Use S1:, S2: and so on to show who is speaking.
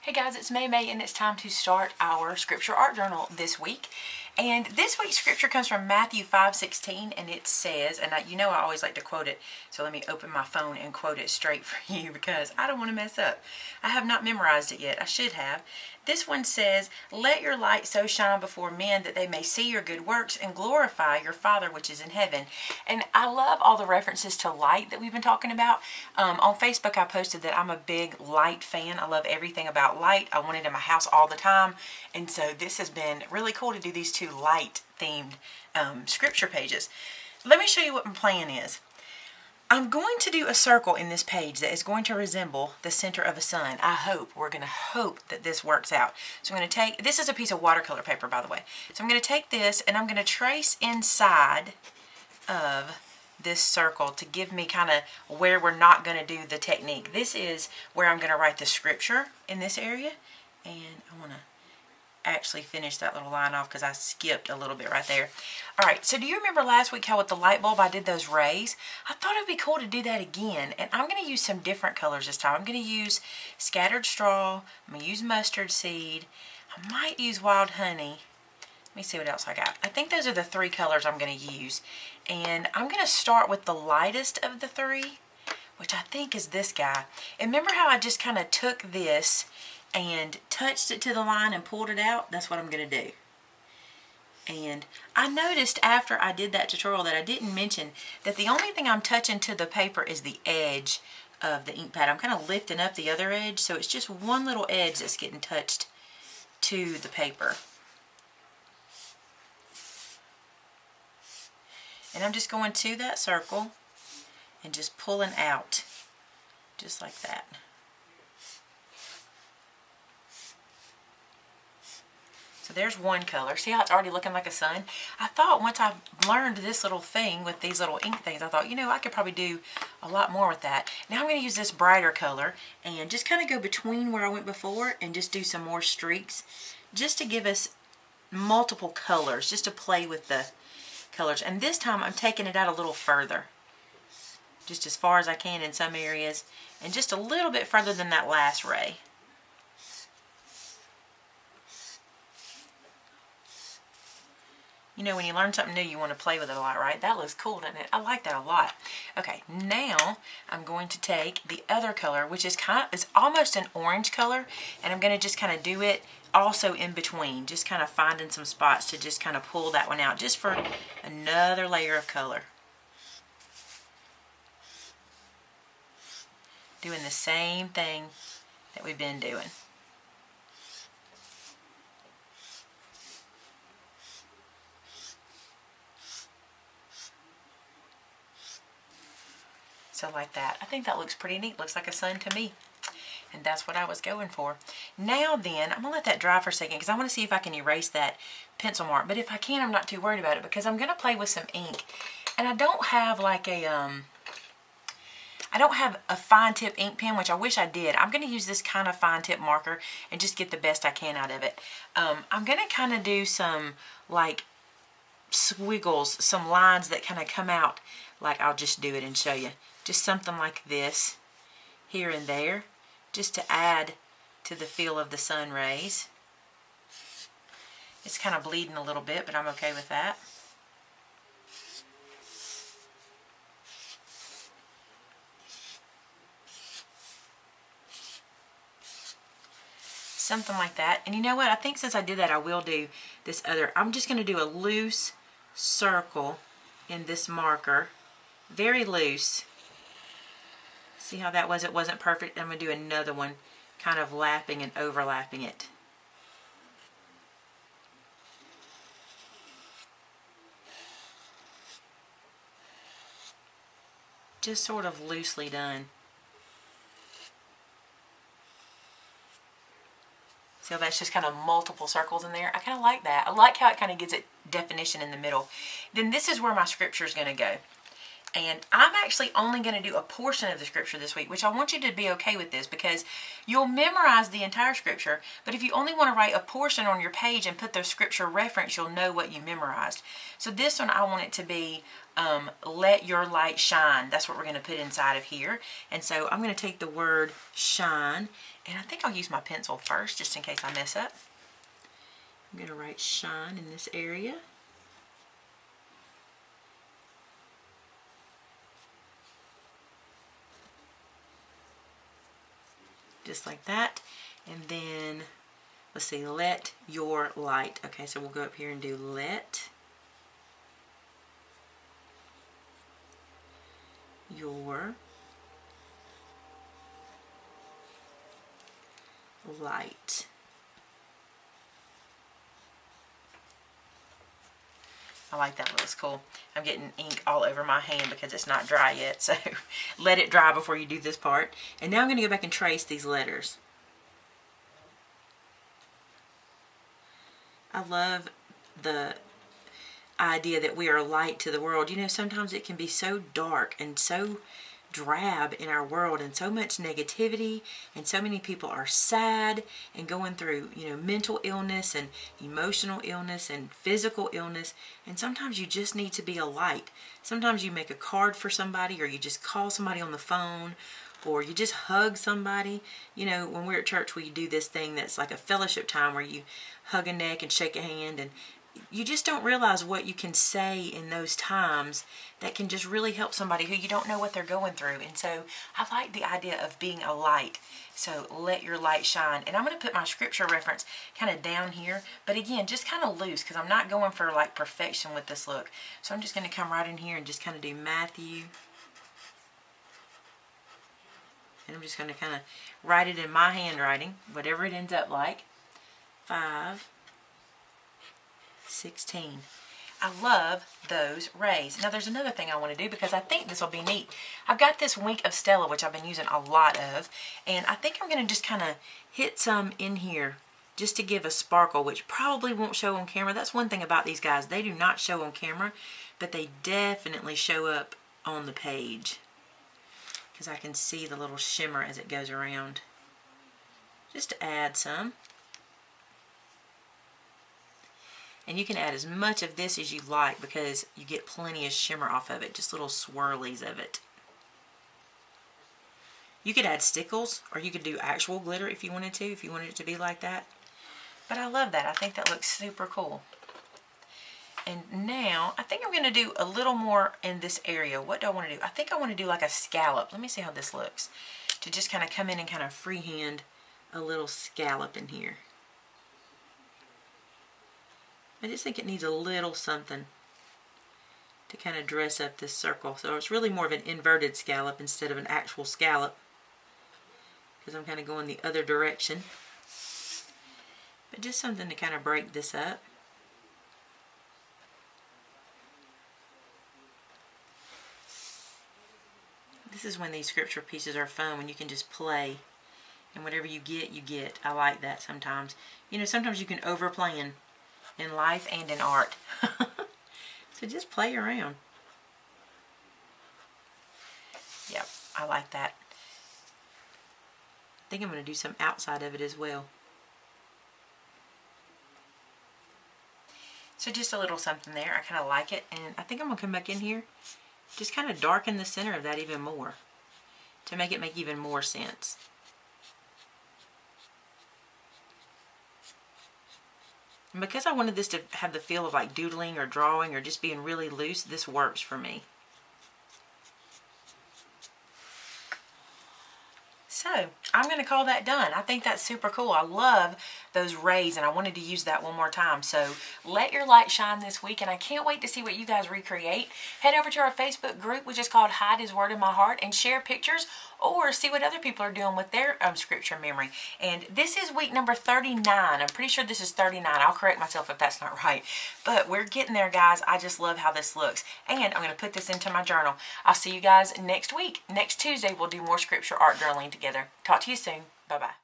S1: Hey guys, it's Maymay and it's time to start our scripture art journal this week. And this week's scripture comes from Matthew 5:16 and it says, and I always like to quote it, so let me open my phone and quote it straight for you because I don't want to mess up. I have not memorized it yet. I should have. This one says, "Let your light so shine before men that they may see your good works and glorify your Father which is in heaven." And I love all the references to light that we've been talking about. On Facebook, I posted that I'm a big light fan. I love everything about light. I want it in my house all the time. And so this has been really cool to do these two light themed scripture pages. Let me show you what my plan is. I'm going to do a circle in this page that is going to resemble the center of a sun. We're going to hope that this works out. So I'm going to take, this is a piece of watercolor paper, by the way. So I'm going to take this and I'm going to trace inside of this circle to give me kind of where we're not going to do the technique. This is where I'm going to write the scripture in this area. And I want to actually finish that little line off because I skipped a little bit right there. Alright, so do you remember last week how with the light bulb I did those rays? I thought it would be cool to do that again, and I'm going to use some different colors this time. I'm going to use scattered straw, I'm going to use mustard seed, I might use wild honey. Let me see what else I got. I think those are the three colors I'm going to use, and I'm going to start with the lightest of the three, which I think is this guy. And remember how I just kind of took this and touched it to the line and pulled it out? That's what I'm going to do. And I noticed after I did that tutorial that I didn't mention that the only thing I'm touching to the paper is the edge of the ink pad. I'm kind of lifting up the other edge, so it's just one little edge that's getting touched to the paper. And I'm just going to that circle and just pulling out, just like that. So there's one color. See how it's already looking like a sun? I thought once I learned this little thing with these little ink things, I thought, I could probably do a lot more with that. Now I'm going to use this brighter color and just kind of go between where I went before and just do some more streaks just to give us multiple colors, just to play with the colors. And this time I'm taking it out a little further, just as far as I can in some areas and just a little bit further than that last ray. When you learn something new, you want to play with it a lot, right? That looks cool, doesn't it? I like that a lot. Okay, now I'm going to take the other color, which is almost an orange color, and I'm going to just kind of do it also in between, just kind of finding some spots to just kind of pull that one out, just for another layer of color. Doing the same thing that we've been doing. So like that. I think that looks pretty neat. Looks like a sun to me. And that's what I was going for. Now then, I'm going to let that dry for a second because I want to see if I can erase that pencil mark. But if I can, I'm not too worried about it because I'm going to play with some ink. And I don't have like I don't have a fine tip ink pen, which I wish I did. I'm going to use this kind of fine tip marker and just get the best I can out of it. I'm going to kind of do some like squiggles, some lines that kind of come out. Like I'll just do it and show you. Just something like this here and there, just to add to the feel of the sun rays. It's kind of bleeding a little bit, but I'm okay with that. Something like that. And you know what? I think since I did that, I will do this other. I'm just going to do a loose circle in this marker. Very loose. See how that was? It wasn't perfect. I'm going to do another one, kind of lapping and overlapping it. Just sort of loosely done. So that's just kind of multiple circles in there. I kind of like that. I like how it kind of gives it definition in the middle. Then this is where my scripture is going to go. And I'm actually only going to do a portion of the scripture this week, which I want you to be okay with this, because you'll memorize the entire scripture, but if you only want to write a portion on your page and put the scripture reference, you'll know what you memorized. So this one, I want it to be let your light shine. That's what we're going to put inside of here. And so I'm going to take the word shine, and I think I'll use my pencil first just in case I mess up. I'm going to write shine in this area. Just like that. And then, let's see, let your light. Okay, so we'll go up here and do let your light. I like that. Looks cool. I'm getting ink all over my hand because it's not dry yet. So let it dry before you do this part. And now I'm going to go back and trace these letters. I love the idea that we are a light to the world. You know, sometimes it can be so dark and so drab in our world, and so much negativity, and so many people are sad and going through, you know, mental illness and emotional illness and physical illness, and sometimes you just need to be a light. Sometimes you make a card for somebody, or you just call somebody on the phone, or you just hug somebody. You know, when we're at church, we do this thing that's like a fellowship time where you hug a neck and shake a hand, and you just don't realize what you can say in those times that can just really help somebody who you don't know what they're going through. And so I like the idea of being a light. So let your light shine. And I'm going to put my scripture reference kind of down here, but again, just kind of loose, because I'm not going for like perfection with this look. So I'm just going to come right in here and just kind of do Matthew. And I'm just going to kind of write it in my handwriting, whatever it ends up like. 5:16. I love those rays. Now there's another thing I want to do, because I think this will be neat. I've got this Wink of Stella, which I've been using a lot of, and I think I'm going to just kind of hit some in here just to give a sparkle, which probably won't show on camera. That's one thing about these guys. They do not show on camera, but they definitely show up on the page, because I can see the little shimmer as it goes around. Just to add some. And you can add as much of this as you like, because you get plenty of shimmer off of it, just little swirlies of it. You could add stickles, or you could do actual glitter if you wanted to, if you wanted it to be like that. But I love that. I think that looks super cool. And now, I think I'm going to do a little more in this area. What do I want to do? I think I want to do like a scallop. Let me see how this looks. To just kind of come in and kind of freehand a little scallop in here. I just think it needs a little something to kind of dress up this circle. So it's really more of an inverted scallop instead of an actual scallop, because I'm kind of going the other direction. But just something to kind of break this up. This is when these scripture pieces are fun, when you can just play. And whatever you get, you get. I like that sometimes. You know, sometimes you can overplan in life and in art. So just play around. Yep, I like that. I think I'm going to do some outside of it as well. So just a little something there. I kind of like it. And I think I'm going to come back in here, just kind of darken the center of that even more to make it make even more sense. And because I wanted this to have the feel of like doodling or drawing or just being really loose, this works for me. So, I'm going to call that done. I think that's super cool. I love those rays, and I wanted to use that one more time. So, let your light shine this week, and I can't wait to see what you guys recreate. Head over to our Facebook group, which is called Hide His Word in My Heart, and share pictures or see what other people are doing with their scripture memory. And this is week number 39. I'm pretty sure this is 39. I'll correct myself if that's not right. But we're getting there, guys. I just love how this looks. And I'm going to put this into my journal. I'll see you guys next week. Next Tuesday, we'll do more scripture art journaling together. Talk to you soon. Bye-bye.